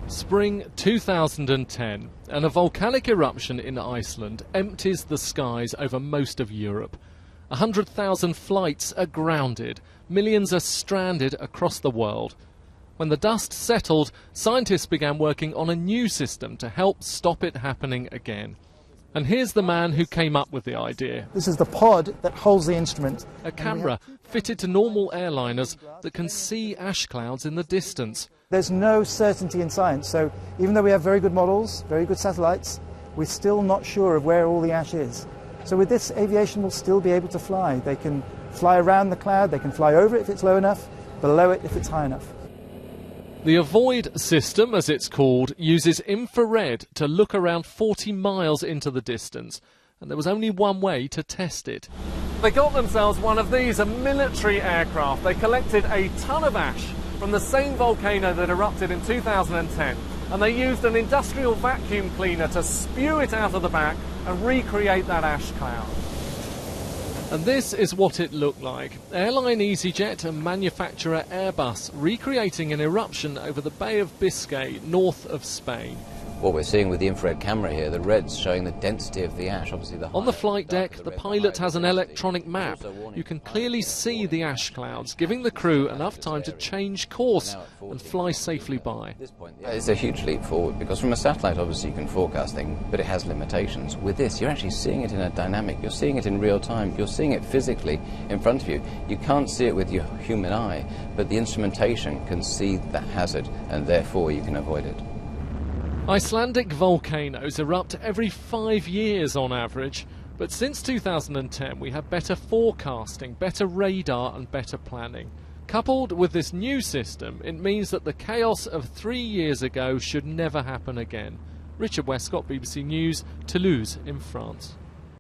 Spring 2010, and a volcanic eruption in Iceland empties the skies over most of Europe. 100,000 flights are grounded, millions are stranded across the world. When the dust settled, scientists began working on a new system to help stop it happening again. And here's the man who came up with the idea. This is the pod that holds the instrument. A camera fitted to normal airliners that can see ash clouds in the distance. There's no certainty in science, so even though we have very good models, very good satellites, we're still not sure of where all the ash is. So with this, aviation will still be able to fly. They can fly around the cloud, they can fly over it if it's low enough, below it if it's high enough. The Avoid system, as it's called, uses infrared to look around 40 miles into the distance, and there was only one way to test it. They got themselves one of these, a military aircraft. They collected a ton of ash from the same volcano that erupted in 2010, and they used an industrial vacuum cleaner to spew it out of the back and recreate that ash cloud. And this is what it looked like. Airline EasyJet and manufacturer Airbus recreating an eruption over the Bay of Biscay, north of Spain. What we're seeing with the infrared camera here, the red's showing the density of the ash. Obviously, on the flight deck, the pilot has an electronic map. You can clearly see the ash clouds, giving the crew enough time to change course and fly safely by. It's a huge leap forward, because from a satellite, obviously, you can forecast things, but it has limitations. With this, you're actually seeing it in a dynamic. You're seeing it in real time. You're seeing it physically in front of you. You can't see it with your human eye, but the instrumentation can see that hazard, and therefore you can avoid it. Icelandic volcanoes erupt every 5 years on average, but since 2010 we have better forecasting, better radar and better planning. Coupled with this new system, it means that the chaos of 3 years ago should never happen again. Richard Westcott, BBC News, Toulouse in France.